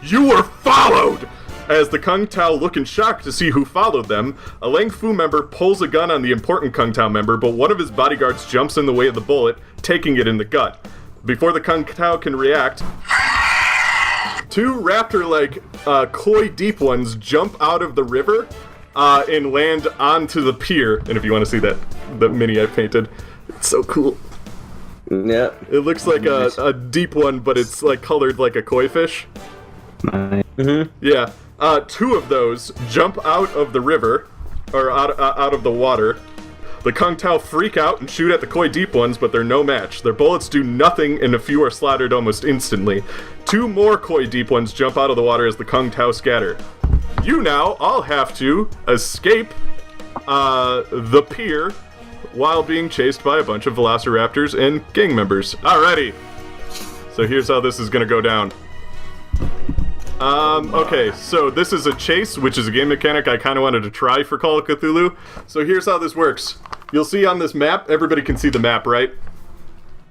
You were followed! As the Kung Tao look in shock to see who followed them, a Lang Fu member pulls a gun on the important Kung Tao member, but one of his bodyguards jumps in the way of the bullet, taking it in the gut. Before the Kung Tao can react, two raptor-like koi deep ones jump out of the river and land onto the pier. And if you want to see that, the mini I painted, it's so cool. Yeah. It looks like a deep one, but it's like colored like a koi fish. Nice. Mm-hmm. Yeah. Two of those jump out of the river, or out of the water. The Kung Tao freak out and shoot at the koi deep ones, but they're no match. Their bullets do nothing, and a few are slaughtered almost instantly. Two more koi deep ones jump out of the water as the Kung Tao scatter. You now all have to escape the pier while being chased by a bunch of velociraptors and gang members. Alrighty. So here's how this is gonna go down. Okay, so this is a chase, which is a game mechanic I kind of wanted to try for Call of Cthulhu. So here's how this works. You'll see on this map, everybody can see the map, right?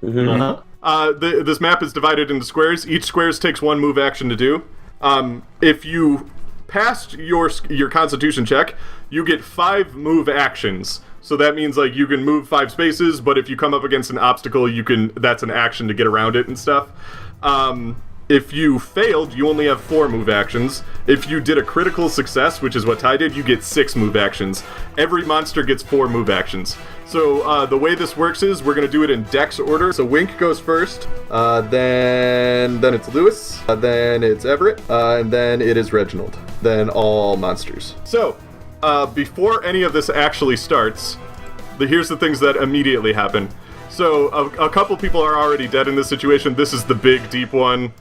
Mm-hmm. This map is divided into squares. Each squares takes one move action to do. If you passed your Constitution check, you get 5 move actions. So that means like you can move 5 spaces, but if you come up against an obstacle, that's an action to get around it and stuff. If you failed, you only have 4 move actions. If you did a critical success, which is what Ty did, you get 6 move actions. Every monster gets 4 move actions. So the way this works is we're going to do it in Dex order. So Wink goes first, then it's Lewis, then it's Everett, and then it is Reginald. Then all monsters. So before any of this actually starts, here's the things that immediately happen. So a couple people are already dead in this situation. This is the big, deep one.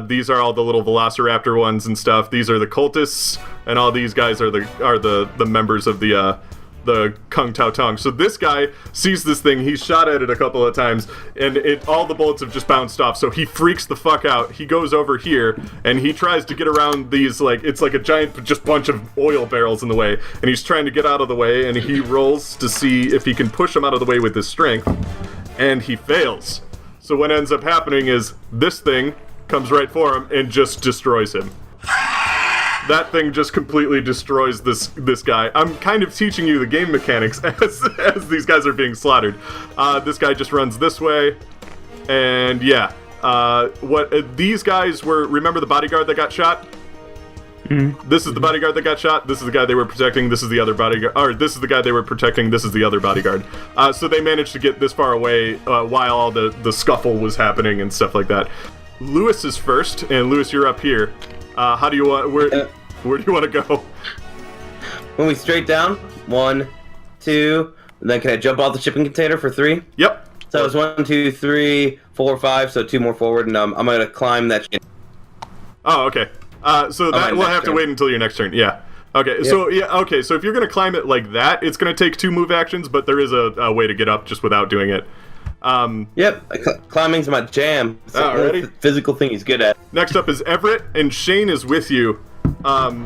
These are all the little velociraptor ones and stuff. These are the cultists, and all these guys are the members of the Kung Tao Tong. So this guy sees this thing, he's shot at it a couple of times, and all the bullets have just bounced off, so he freaks the fuck out. He goes over here, and he tries to get around these, like, it's like a giant just bunch of oil barrels in the way, and he's trying to get out of the way, and he rolls to see if he can push them out of the way with his strength, and he fails. So what ends up happening is this thing comes right for him and just destroys him. That thing just completely destroys this guy. I'm kind of teaching you the game mechanics as these guys are being slaughtered. This guy just runs this way, and yeah. These guys were, remember the bodyguard that got shot? Mm-hmm. This is the bodyguard that got shot. This is the guy they were protecting. This is the other bodyguard. Or this is the guy they were protecting. This is the other bodyguard. So they managed to get this far away while all the scuffle was happening and stuff like that. Lewis is first, and Lewis, you're up here. How do you want? Where do you want to go? When we straight down, 1, 2, and then can I jump off the shipping container for 3? Yep. So it's 1, 2, 3, 4, 5. So 2 more forward, and I'm gonna climb that. Oh, okay. So that we'll have to wait until your next turn. Yeah. Okay. Yep. So yeah. Okay. So if you're gonna climb it like that, it's gonna take 2 move actions, but there is a way to get up just without doing it. Yep, climbing's my jam. It's a physical thing he's good at. Next up is Everett, and Shane is with you.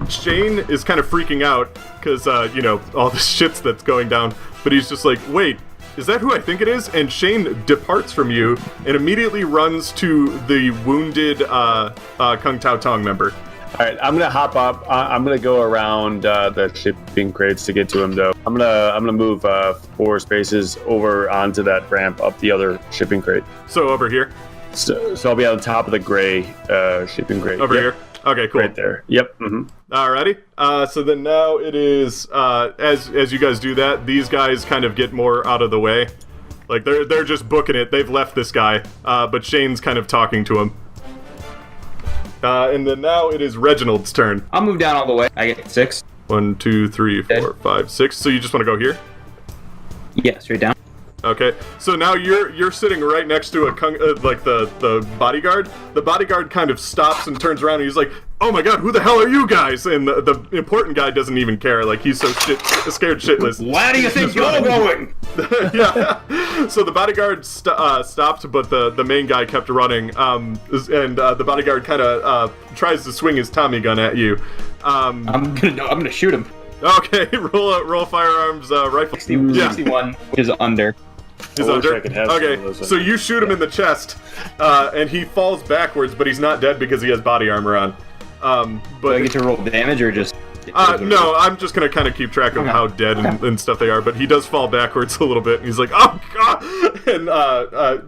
Shane is kind of freaking out because, all the shits that's going down, but he's just like, wait, is that who I think it is? And Shane departs from you and immediately runs to the wounded Kung Tao Tong member. Alright, I'm gonna hop up. I'm gonna go around the shipping crates to get to him, though. I'm gonna move 4 spaces over onto that ramp up the other shipping crate. So over here? So I'll be on the top of the gray shipping crate. Over here? Okay, cool. Right there. Yep. Mm-hmm. Alrighty. So then now it is, as you guys do that, these guys kind of get more out of the way. Like, they're just booking it. They've left this guy, but Shane's kind of talking to him. And then now it is Reginald's turn. I'll move down all the way. I get 6. 1, 2, 3, 4, 5, 6. So you just want to go here? Yeah, straight down. Okay, so now you're sitting right next to the bodyguard. The bodyguard kind of stops and turns around and he's like, "Oh my god, who the hell are you guys?" And the important guy doesn't even care. Like, he's so scared shitless. Where do you think you're going? Yeah. So the bodyguard stopped, but the main guy kept running. And the bodyguard kind of tries to swing his Tommy gun at you. I'm gonna shoot him. Okay, roll firearms rifle. 61, which is under. He's I wish under. I could have some of Okay, those. so you shoot him in the chest, and he falls backwards, but he's not dead because he has body armor on. Do But I get to roll damage or just? no, I'm just gonna kind of keep track of how dead and stuff they are. But he does fall backwards a little bit, and he's like, "Oh god!" And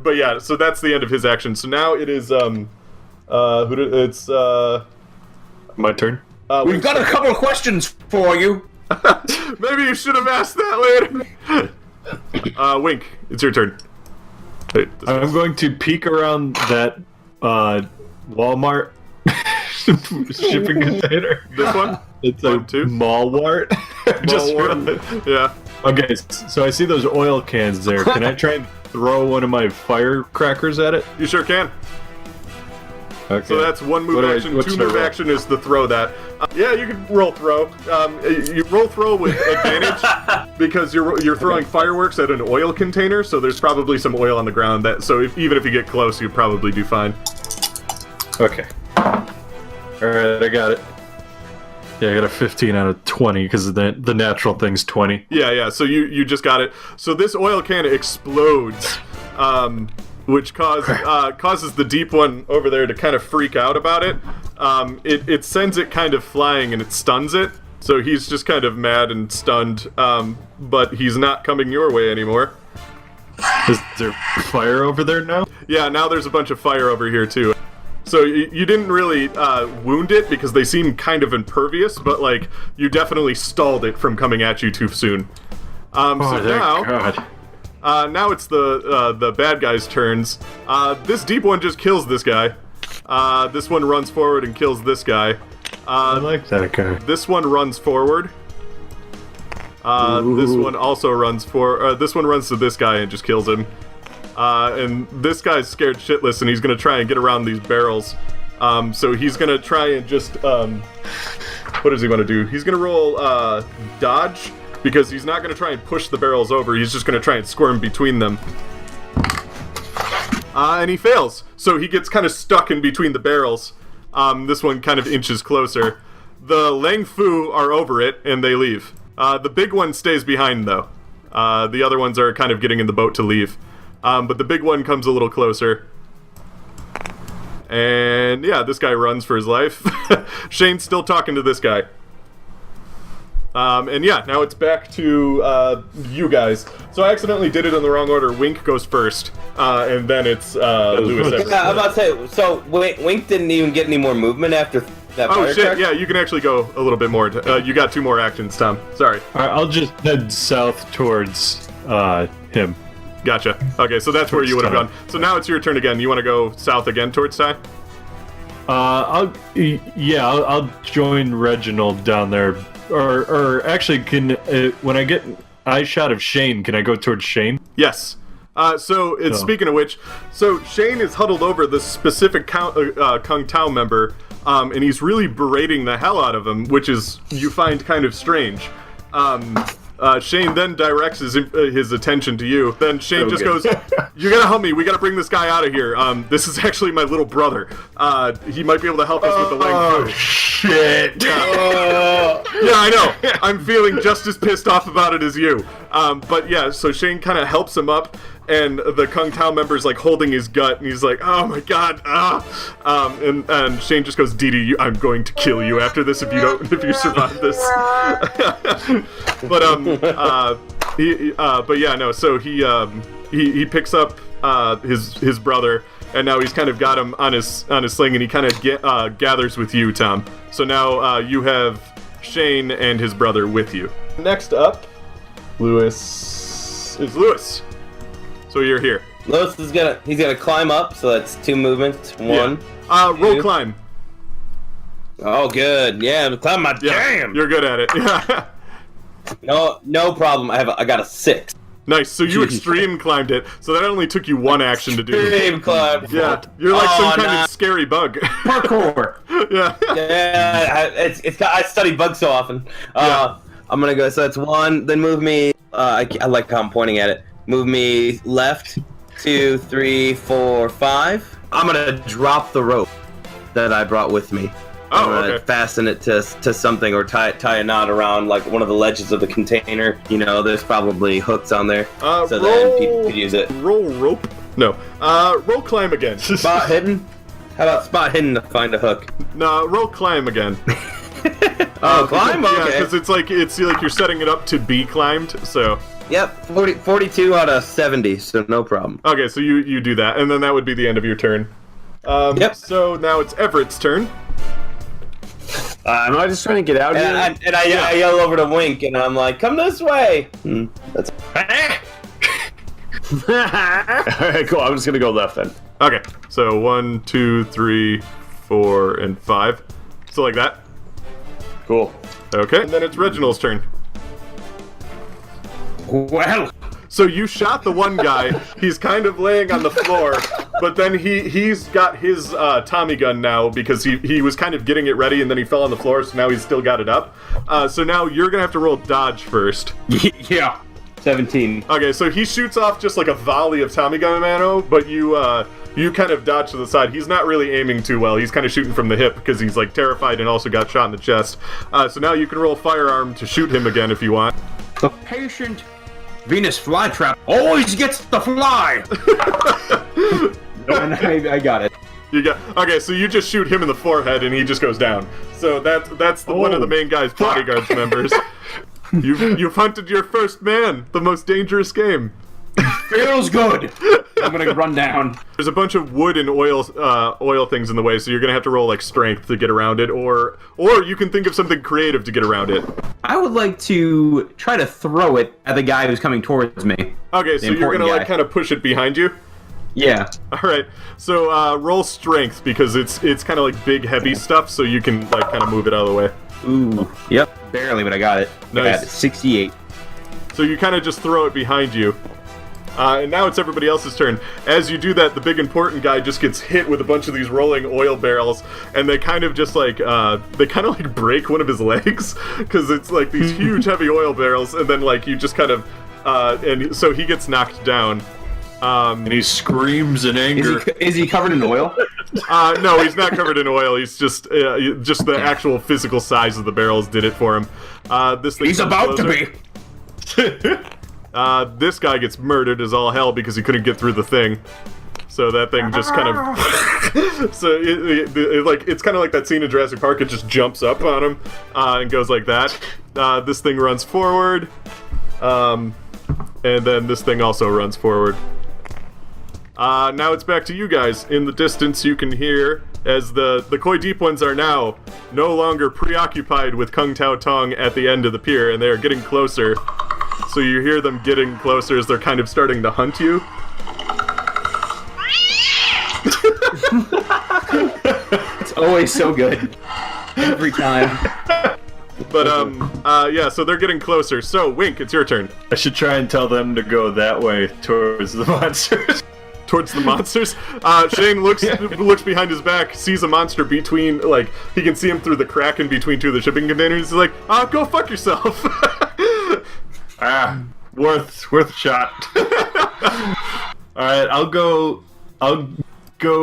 but yeah, so that's the end of his action. So now it is it's My turn. We've got a couple of questions for you. Maybe you should have asked that later. Wink, it's your turn. Hey, I'm going to peek around that Walmart shipping container. this one. It's One, a two. Malwart. Just realized. Yeah. Okay, so I see those oil cans there. Can I try and throw one of my firecrackers at it? You sure can. Okay. So that's one move action. what Two should I move roll? action is to throw that. Yeah, you can roll throw. You roll throw with advantage because you're throwing fireworks at an oil container. So there's probably some oil on the ground. Even if you get close, you probably do fine. Okay. Alright, I got it. Yeah, I got a 15 out of 20 because the natural thing's 20. Yeah. So you just got it. So this oil can explodes, which causes the deep one over there to kind of freak out about it. It sends it kind of flying and it stuns it. So he's just kind of mad and stunned. But he's not coming your way anymore. Is there fire over there now? Yeah, now there's a bunch of fire over here too. So you didn't really wound it because they seem kind of impervious, but like you definitely stalled it from coming at you too soon. Oh, thank God. Now it's the bad guy's turns. This deep one just kills this guy. This one runs forward and kills this guy. I like that guy. This one runs forward. This one also runs this one runs to this guy and just kills him. And this guy's scared shitless, and he's gonna try and get around these barrels. So he's gonna try and just what does he want to do? He's gonna roll dodge because he's not gonna try and push the barrels over. He's just gonna try and squirm between them. And he fails, so he gets kind of stuck in between the barrels. This one kind of inches closer. The Lang Fu are over it, and they leave. The big one stays behind, though. The other ones are kind of getting in the boat to leave. But the big one comes a little closer. And yeah, this guy runs for his life. Shane's still talking to this guy. And yeah, now it's back to you guys. So I accidentally did it in the wrong order. Wink goes first, and then it's Lewis. Yeah, I'm about to say. So Wink didn't even get any more movement after that. Oh shit! Yeah, you can actually go a little bit more. You got 2 more actions, Tom. Sorry. Alright, I'll just head south towards him. Gotcha. Okay, so that's where you would have gone. So now it's your turn again. You want to go south again towards Ty? I'll join Reginald down there. Or actually, when I get eye shot of Shane, can I go towards Shane? Yes. Speaking of which, so Shane is huddled over this specific Kung Tao member, and he's really berating the hell out of him, which is you find kind of strange. Shane then directs his attention to you. Then Shane just goes, "You gotta help me. We gotta bring this guy out of here. This is actually my little brother. He might be able to help us with the leg." Oh shit! Yeah, I know. I'm feeling just as pissed off about it as you. But yeah, so Shane kind of helps him up, and the Kung Tao member's like holding his gut, and he's like, "Oh my god!" And Shane just goes, "Didi, I'm going to kill you after this if you survive this." But yeah, no. So he picks up his brother, and now he's kind of got him on his sling, and he kind of gathers with you, Tom. So now you have Shane and his brother with you. Next up, Lewis. So you're here. Lewis is gonna climb up, so that's 2 movements. 1. Roll climb. Oh, good. Yeah, climb my Damn. You're good at it. Yeah. No problem. I got a 6. Nice. So you extreme climbed it. So that only took you 1 action to do. Extreme climb. Yeah. You're like some kind of scary bug. Parkour. Yeah. Yeah. I study bugs so often. I'm gonna go. So that's 1. Then move me. I like how I'm pointing at it. Move me left. 2, 3, 4, 5. I'm gonna drop the rope that I brought with me. Oh, I'm gonna okay. fasten it to something or tie a knot around like one of the ledges of the container. You know, there's probably hooks on there, so then people could use it. Roll rope. No. Roll climb again. Spot hidden. How about spot hidden to find a hook? No, roll climb again. Climb. Yeah, Okay. because it's like you're setting it up to be climbed. So. Yep. 42 out of 70, so no problem. Okay, so you do that, and then that would be the end of your turn. Yep. So now it's Everett's turn. Am I just trying to get out here? And I yell over to Wink, and I'm like, "Come this way." That's. Alright, cool. I'm just gonna go left then. Okay, so 1, 2, 3, 4, and 5. So like that. Cool. Okay, and then it's Reginald's turn. Well, So you shot the one guy. He's kind of laying on the floor, but then he's got his Tommy gun now because he was kind of getting it ready and then he fell on the floor, so now he's still got it up. So now you're gonna have to roll dodge first. yeah. 17. Okay, so he shoots off just like a volley of Tommy gun ammo, but you kind of dodge to the side. He's not really aiming too well. He's kind of shooting from the hip because he's like terrified and also got shot in the chest. So now you can roll firearm to shoot him again if you want. The patient Venus flytrap always gets the fly. And I got it. Okay, so you just shoot him in the forehead and he just goes down. So that's one of the main guy's bodyguards members. You've hunted your first man, the most dangerous game. Feels good. I'm gonna run down. There's a bunch of wood and oil things in the way, so you're gonna have to roll like strength to get around it, or you can think of something creative to get around it. I would like to try to throw it at the guy who's coming towards me. Okay, so you're gonna like kind of push it behind you. Yeah. All right, so roll strength because it's kind of like big heavy stuff, so you can like kind of move it out of the way. Ooh. Yep. Barely, but I got it. Nice. I got 68. So you kind of just throw it behind you. And now it's everybody else's turn. As you do that, the big important guy just gets hit with a bunch of these rolling oil barrels, and they kind of just like break one of his legs because it's like these huge heavy oil barrels, and then like you just kind of and so he gets knocked down. And he screams in anger. Is he covered in oil? No, he's not covered in oil. He's just the actual physical size of the barrels did it for him. This thing He's comes about closer. to be. This guy gets murdered as all hell because he couldn't get through the thing. So that thing just kind of... so it's kind of like that scene in Jurassic Park. It just jumps up on him and goes like that. This thing runs forward. And then this thing also runs forward. Now it's back to you guys. In the distance you can hear as the Koi Deep Ones are now no longer preoccupied with Kung Tao Tong at the end of the pier, and they are getting closer. So you hear them getting closer as they're kind of starting to hunt you. It's always so good. Every time. But yeah, so they're getting closer. So Wink, it's your turn. I should try and tell them to go that way towards the monsters. Towards the monsters. Shane looks behind his back, sees a monster between, like, he can see him through the crack in between two of the shipping containers. He's like, go fuck yourself. Worth a shot. Alright, I'll go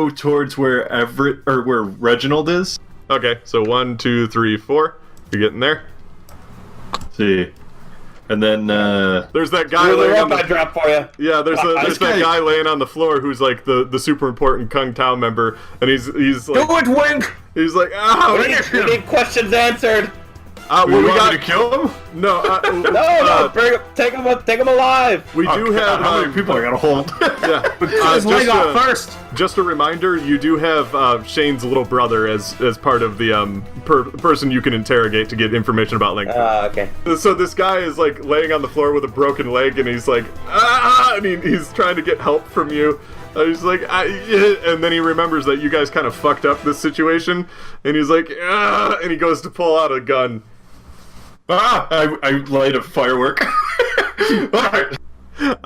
towards where Everett, or where Reginald is. Okay, so 1, 2, 3, 4. You're getting there. Let's see. And then, there's that guy Really laying on up, I the... drop for you. Yeah, there's that guy laying on the floor who's like the super important Kung Tao member, and he's like... Do it, Wink. He's like, We need questions answered. well, you we want got... me to kill him? No, No, take him alive. we do have... How many people I gotta hold? Yeah. His leg off first. Just a reminder, you do have Shane's little brother as part of the person you can interrogate to get information about Link. Okay. So this guy is like laying on the floor with a broken leg, and he's like, and he's trying to get help from you. He's like, and then he remembers that you guys kind of fucked up this situation, and he's like, and he goes to pull out a gun. I light a firework. Alright.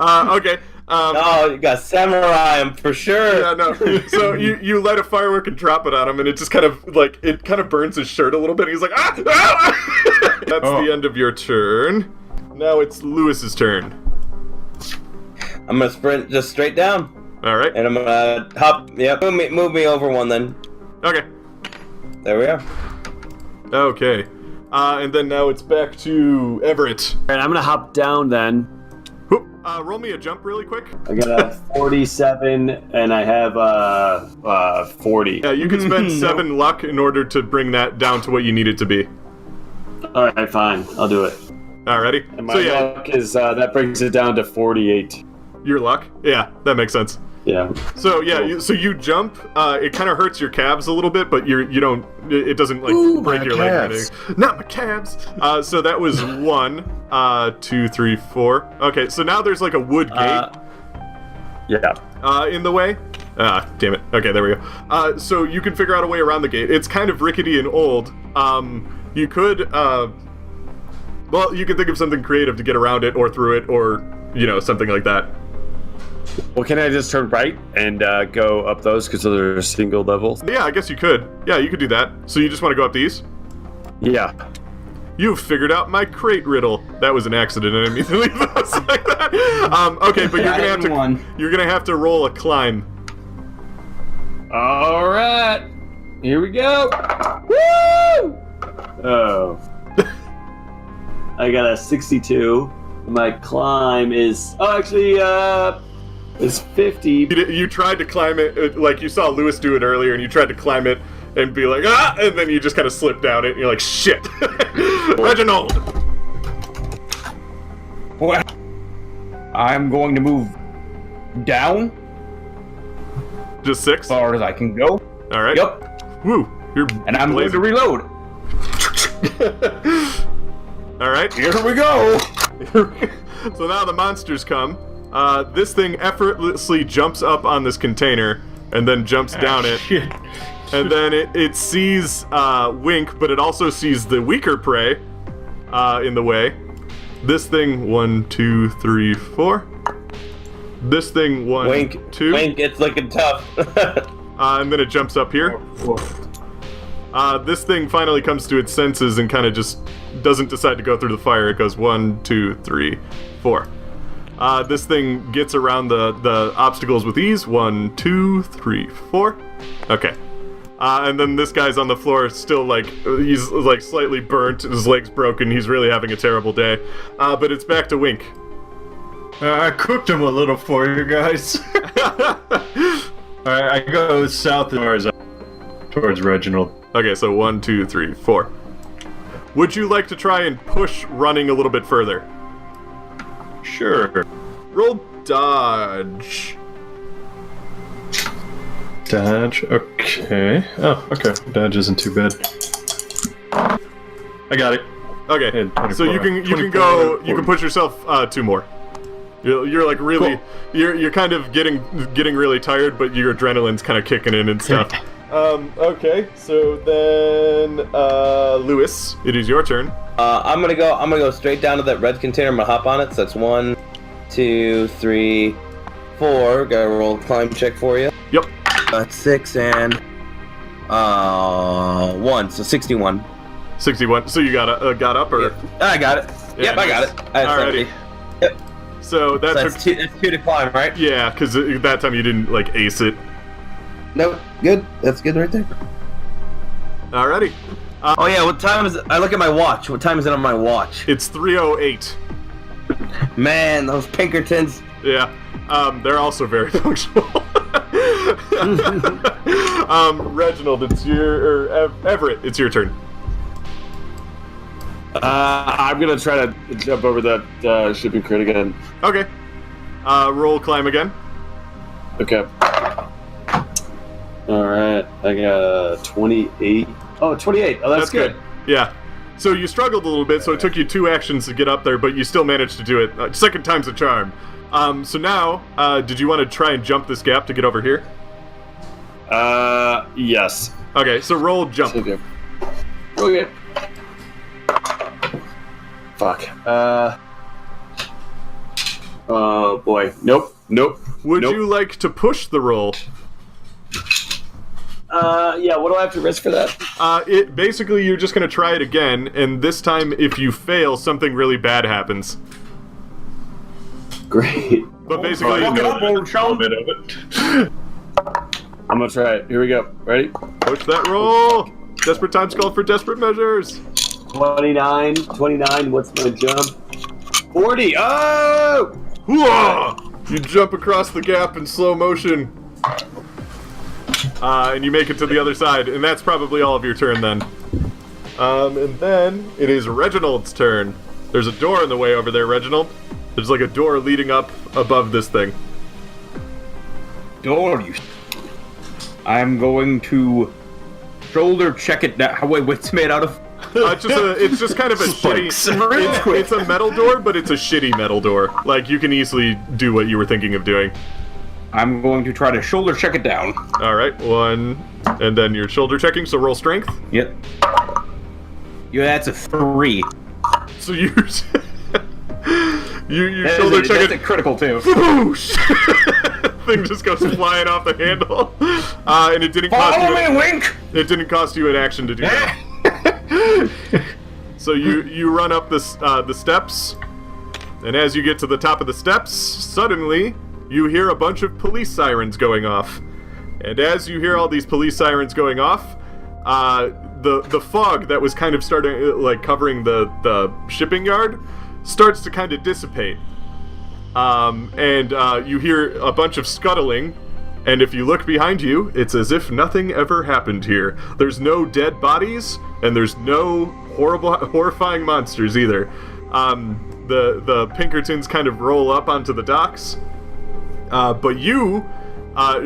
Okay. Oh, you got samurai for sure. Yeah, no. So you light a firework and drop it on him, and it just kind of burns his shirt a little bit. And he's like, That's the end of your turn. Now it's Lewis's turn. I'm gonna sprint just straight down, All right. and I'm gonna hop. Yep, move me over one then. Okay. There we are. Okay. And then now it's back to Everett. All right, I'm gonna hop down then. Whoop. Roll me a jump really quick. I got a 47, and I have 40. Yeah, you can spend 7 luck in order to bring that down to what you need it to be. All right, fine. I'll do it. Alrighty. And my luck is that brings it down to 48. Your luck? Yeah, that makes sense. Yeah. So yeah, so you jump. It kind of hurts your calves a little bit, but you don't. It doesn't like break your leg or anything. Not my calves. So that was 1, 2, 3, 4. Okay, so now there's like a wood gate. Yeah. In the way. Damn it. Okay, there we go. So you can figure out a way around the gate. It's kind of rickety and old. You could. Well, you can think of something creative to get around it, or through it, or something like that. Well, can I just turn right and go up those because they're single levels? Yeah, I guess you could. Yeah, you could do that. So you just want to go up these? Yeah. You've figured out my crate riddle. That was an accident. I didn't mean to leave us like that. Okay, but you're gonna have to roll a climb. All right. Here we go. Woo! Oh. I got a 62. My climb is is 50. You tried to climb it like you saw Lewis do it earlier, and you tried to climb it and be like, and then you just kind of slipped down it, and you're like, shit. Reginald! Well, I'm going to move down Just 6? as far as I can go. Alright. Yep. Woo. You're And I'm going to reload. Alright. Here we go. So now the monsters come. This thing effortlessly jumps up on this container and then jumps down it. Shit. And then it sees Wink, but it also sees the weaker prey in the way. This thing, 1, 2, 3, 4. This thing, 1, Wink, 2. Wink, it's looking tough. And then it jumps up here. This thing finally comes to its senses and kind of just doesn't decide to go through the fire. It goes 1, 2, 3, 4. This thing gets around the obstacles with ease. 1, 2, 3, 4. Okay. And then this guy's on the floor, still he's like slightly burnt, his leg's broken, he's really having a terrible day. But it's back to Wink. I cooked him a little for you guys. Alright, I go south towards Reginald. Okay, so 1, 2, 3, 4. Would you like to try and push running a little bit further? Sure. Roll dodge. Dodge, okay. Oh, okay. Dodge isn't too bad. I got it. Okay, And 24. so you can 24, go, you 40. can push yourself 2 more. You're like really, Cool. you're kind of getting really tired, but your adrenaline's kind of kicking in and stuff. Okay, so then Lewis, it is your turn. I'm gonna go straight down to that red container. I'm gonna hop on it. So that's 1, 2, 3, 4. Gotta roll a climb check for you. Yep. That's 6 and 1, so 61. 61. So you got up, or? Yep. I got it. Yeah, Yep, I got nice. it. I had Alrighty. 70. Yep. So that So took. that's 2 to climb, right? Yeah, because that time you didn't ace it. Nope. Good. That's good right there. Alrighty. Oh yeah. What time is it? I look at my watch. What time is it on my watch? It's 3:08. Man, those Pinkertons. Yeah. They're also very functional. Reginald, it's Everett, it's your turn. I'm gonna try to jump over that shipping crate again. Okay. Roll climb again. Okay. All right. I got 28. Oh, 28. Oh, that's good. Yeah. So you struggled a little bit, so it took you 2 actions to get up there, but you still managed to do it. Second time's a charm. So now, did you want to try and jump this gap to get over here? Yes. Okay, so roll jump. Okay. Okay. Fuck. Oh boy. Nope. Would Nope. you like to push the roll? Yeah. What do I have to risk for that? It basically you're just gonna try it again, and this time if you fail, something really bad happens. Great. But basically, I know a little bit of it. I'm gonna try it. Here we go. Ready? push that roll. Desperate times call for desperate measures. 29. What's my jump? 40. Oh! Hooah! You jump across the gap in slow motion. And you make it to the other side, and that's probably all of your turn then. And then it is Reginald's turn. There's a door in the way over there, Reginald. There's like a door leading up above this thing. Door, you. I'm going to shoulder check it down. Wait, what's it made out of? It's just kind of a shitty. It's a metal door, but it's a shitty metal door. Like you can easily do what you were thinking of doing. I'm going to try to shoulder check it down. All right, 1, and then you're shoulder checking. So roll strength. Yep. Yeah, that's a 3. So you shoulder check it. That's a critical too. Boosh! Thing just goes flying off the handle, and it didn't cost Follow you. me, Wink. It didn't cost you an action to do that. So you run up the steps, and as you get to the top of the steps, suddenly you hear a bunch of police sirens going off. And as you hear all these police sirens going off, the fog that was kind of starting like covering the shipping yard starts to kind of dissipate. And you hear a bunch of scuttling, and if you look behind you, it's as if nothing ever happened here. There's no dead bodies, and there's no horrifying monsters either. The Pinkertons kind of roll up onto the docks, but you,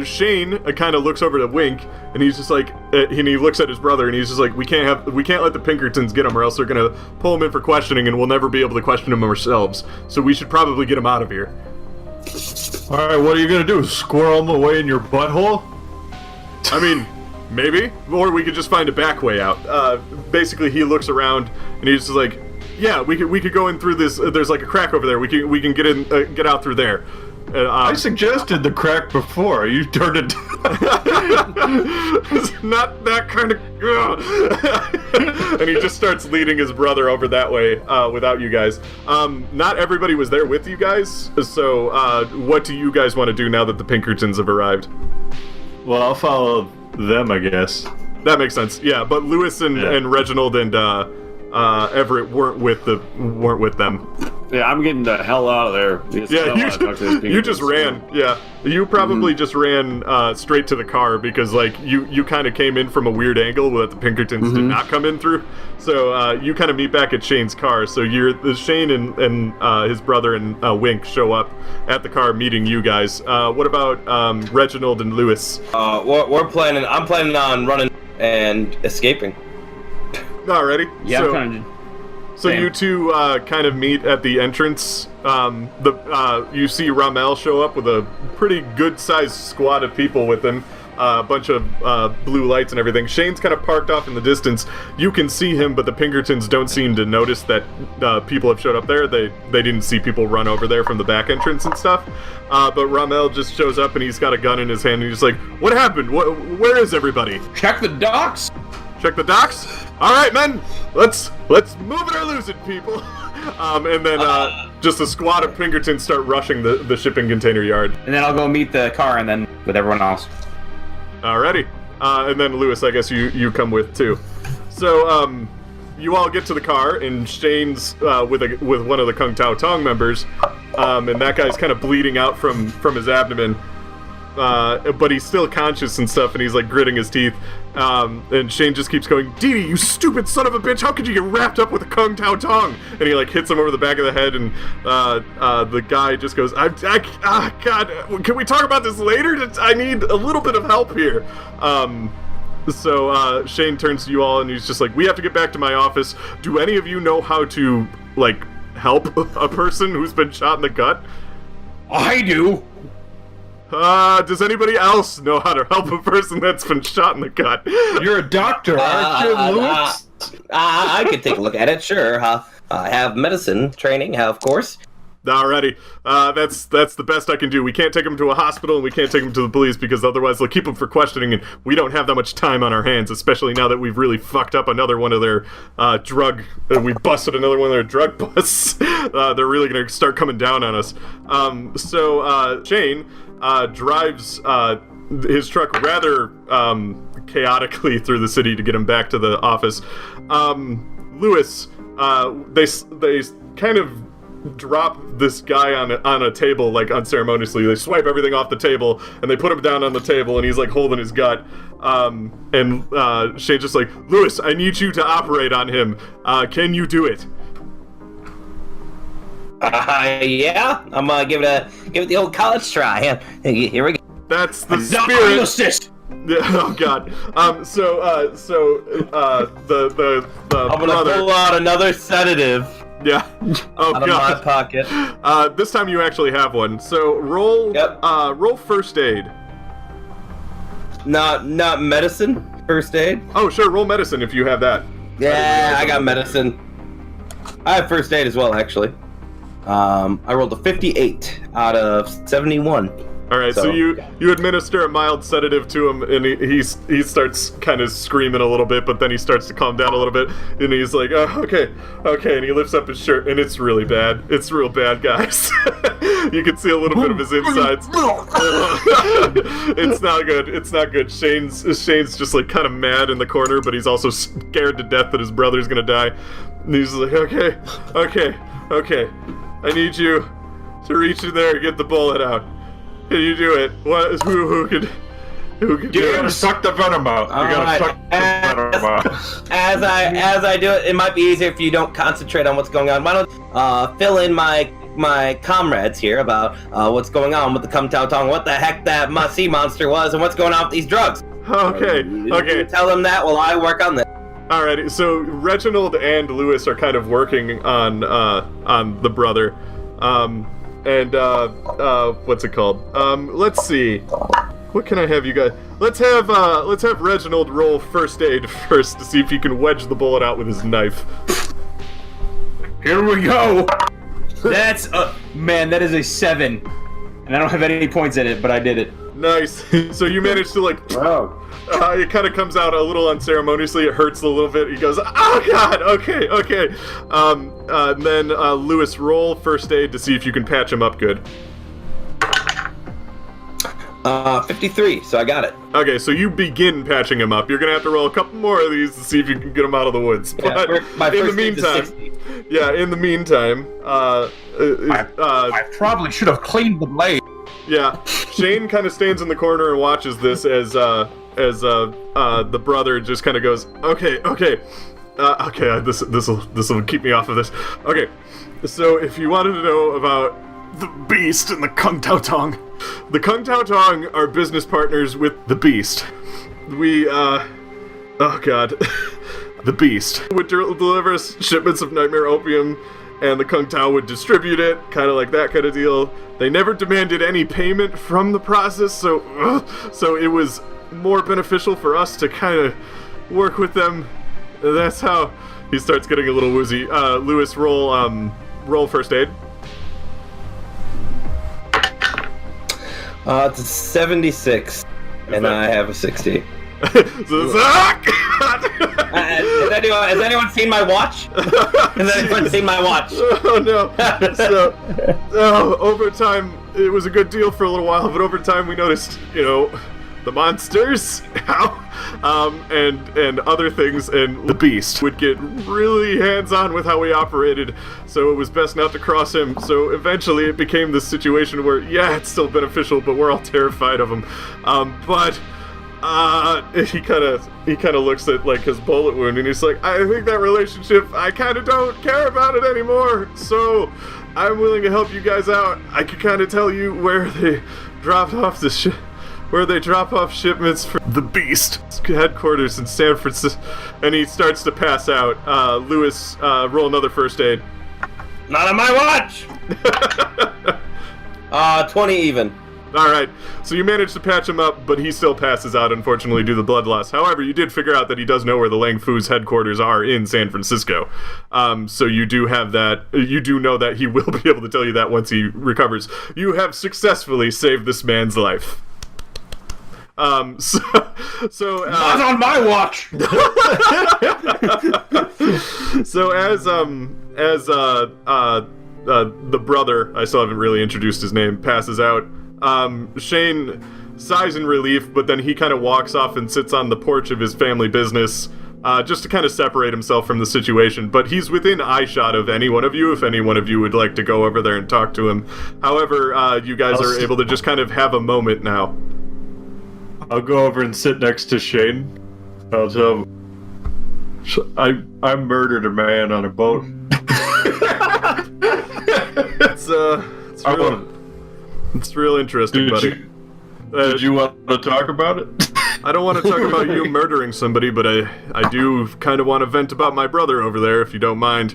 Shane, kind of looks over to Wink, and he's just like, and he looks at his brother, and he's just like, we can't let the Pinkertons get him, or else they're gonna pull him in for questioning, and we'll never be able to question him ourselves. So we should probably get him out of here. Alright, what are you gonna do? Squirrel him away in your butthole? I mean, maybe, or we could just find a back way out. Basically, he looks around, and he's just like, yeah, we could go in through this. There's like a crack over there. We can get out through there. I suggested the crack before. You turned it down. It's not that kind of. And he just starts leading his brother over that way without you guys. Not everybody was there with you guys. So, what do you guys want to do now that the Pinkertons have arrived? Well, I'll follow them, I guess. That makes sense. Yeah, but Lewis and Reginald and Everett weren't with them. Yeah, I'm getting the hell out of there. Yeah, you just ran. Yeah, you probably just ran straight to the car because like you kind of came in from a weird angle that the Pinkertons did not come in through. So you kind of meet back at Shane's car. So Shane and his brother and Wink show up at the car meeting you guys. What about Reginald and Lewis? I'm planning on running and escaping. Alrighty. Yeah. So you two kind of meet at the entrance. You see Ramel show up with a pretty good-sized squad of people with him. A bunch of blue lights and everything. Shane's kind of parked off in the distance. You can see him, but the Pinkertons don't seem to notice that people have showed up there. They didn't see people run over there from the back entrance and stuff. But Ramel just shows up and he's got a gun in his hand and he's just like, "What happened? Where is everybody?" Check the docks. Check the docks. All right, men. Let's move it or lose it, people. And then just a squad of Pinkertons start rushing the shipping container yard. And then I'll go meet the car, and then with everyone else. Alrighty. And then Lewis, I guess you come with too. So you all get to the car, and Shane's with one of the Kung Tao Tong members, and that guy's kind of bleeding out from his abdomen. But he's still conscious and stuff, and he's like gritting his teeth. And Shane just keeps going, "Dee Dee, you stupid son of a bitch! How could you get wrapped up with a Kung Tao Tong?" And he like hits him over the back of the head, and the guy just goes, God, can we talk about this later? I need a little bit of help here." So Shane turns to you all, and he's just like, "We have to get back to my office. Do any of you know how to like help a person who's been shot in the gut?" I do. Does anybody else know how to help a person that's been shot in the gut? You're a doctor, aren't you, Lewis? I could take a look at it, sure. I have medicine training, of course. Alrighty. That's the best I can do. We can't take him to a hospital, and we can't take him to the police, because otherwise they'll keep him for questioning, and we don't have that much time on our hands, especially now that we've really fucked up another one of their we busted another one of their drug busts. They're really going to start coming down on us. So Shane drives his truck rather chaotically through the city to get him back to the office. Lewis, they kind of drop this guy on a table, like, unceremoniously. They swipe everything off the table, and they put him down on the table, and he's, like, holding his gut. And Shane's just like, Lewis, I need you to operate on him. Can you do it? Yeah. I'm gonna give it the old college try. Here we go. That's the spirit. Assist. Yeah, oh god. The I'm gonna brother. pull out another sedative. Yeah. Oh out god. of my pocket. This time you actually have one. So roll. Yep. Roll first aid. Not medicine. First aid. Oh sure. Roll medicine if you have that. Yeah, I got medicine. I have first aid as well, actually. I rolled a 58 out of 71. All right, so you administer a mild sedative to him, and he starts kind of screaming a little bit, but then he starts to calm down a little bit, and he's like, okay, and he lifts up his shirt, and it's really bad. It's real bad, guys. You can see a little bit of his insides. It's not good. It's not good. Shane's just like kind of mad in the corner, but he's also scared to death that his brother's gonna die. And he's like, okay, I need you to reach in there and get the bullet out. Can you do it? What? Who could do You gotta it? suck the venom out. You gotta suck the venom out. As I do it, it might be easier if you don't concentrate on what's going on. Why don't fill in my comrades here about what's going on with the Cum Tao Tong, what the heck that sea monster was, and what's going on with these drugs. Okay. Tell them that while I work on this. Alrighty, so Reginald and Lewis are kind of working on the brother. What's it called? Let's see. What can I have you guys? Let's have Reginald roll first aid first to see if he can wedge the bullet out with his knife. Here we go. That's man, that is a 7, and I don't have any points in it, but I did it. Nice. So you managed to like. Wow. It kind of comes out a little unceremoniously. It hurts a little bit. He goes, "Oh God, okay." And then Lewis, roll first aid to see if you can patch him up good. 53. So I got it. Okay, so you begin patching him up. You're gonna have to roll a couple more of these to see if you can get him out of the woods. But in the meantime, in the meantime, I probably should have cleaned the blade. yeah, Shane kind of stands in the corner and watches this as the brother just kind of goes, okay, this will keep me off of this. Okay, so if you wanted to know about the Beast and the Kung Tao Tong, the Kung Tao Tong are business partners with the Beast. We, the Beast would deliver us shipments of nightmare opium, and the Kung Tao would distribute it, kind of like that kind of deal. They never demanded any payment from the process, so it was more beneficial for us to kind of work with them. That's how he starts getting a little woozy. Lewis, roll first aid. It's a 76, and I have a 60. Has anyone seen my watch? Has anyone seen my watch? Oh no! So, over time, it was a good deal for a little while, but over time we noticed, the monsters, and other things, and the Beast would get really hands-on with how we operated, so it was best not to cross him. So eventually it became this situation where, yeah, it's still beneficial, but we're all terrified of him. He kind of looks at like his bullet wound, and he's like, I think that relationship, I kind of don't care about it anymore. So I'm willing to help you guys out. I can kind of tell you where they dropped off where they drop off shipments for the Beast headquarters in San Francisco. And he starts to pass out. Lewis, roll another first aid. Not on my watch. 20 even. All right, so you managed to patch him up, but he still passes out, unfortunately, due to the blood loss. However, you did figure out that he does know where the Lang Fu's headquarters are in San Francisco. So you do have that. You do know that he will be able to tell you that once he recovers. You have successfully saved this man's life. Not on my watch. So as the brother, I still haven't really introduced his name, passes out. Shane sighs in relief, but then he kind of walks off and sits on the porch of his family business, just to kind of separate himself from the situation. But he's within eyeshot of any one of you, if any one of you would like to go over there and talk to him. However, you guys are able to just kind of have a moment now. I'll go over and sit next to Shane. I'll tell him, I murdered a man on a boat. It's real interesting, buddy. Did you want to talk about it? I don't want to talk about you murdering somebody, but I do kind of want to vent about my brother over there, if you don't mind.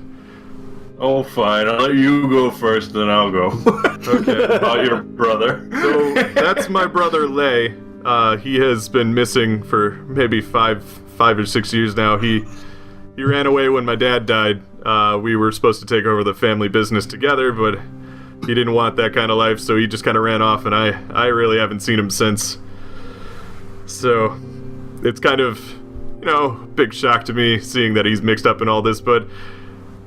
Oh, fine. I'll let you go first, then I'll go. Okay. About your brother. So, that's my brother, Lay. He has been missing for maybe five or 6 years now. He ran away when my dad died. We were supposed to take over the family business together, but he didn't want that kind of life, so he just kind of ran off, and I really haven't seen him since. So, it's kind of, big shock to me seeing that he's mixed up in all this, but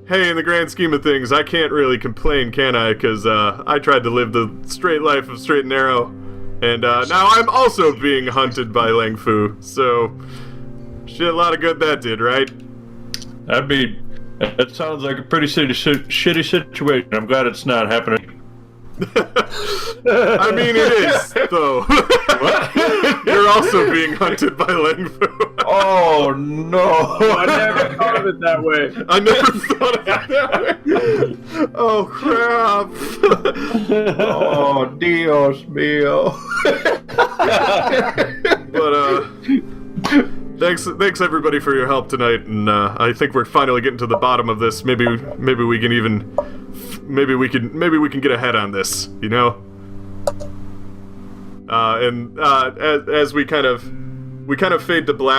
hey, in the grand scheme of things, I can't really complain, can I? Because I tried to live the straight life of straight and narrow, and now I'm also being hunted by Lang Fu, so shit, a lot of good that did, right? That sounds like a pretty shitty situation. I'm glad it's not happening. I mean, it is, though. What? You're also being hunted by Lang Fu. Oh, no. I never thought of it that way. I never thought of it that way. Oh, crap. Oh, Dios mío. But, Thanks everybody for your help tonight, and I think we're finally getting to the bottom of this. Maybe we can get ahead on this, as we kind of fade to black.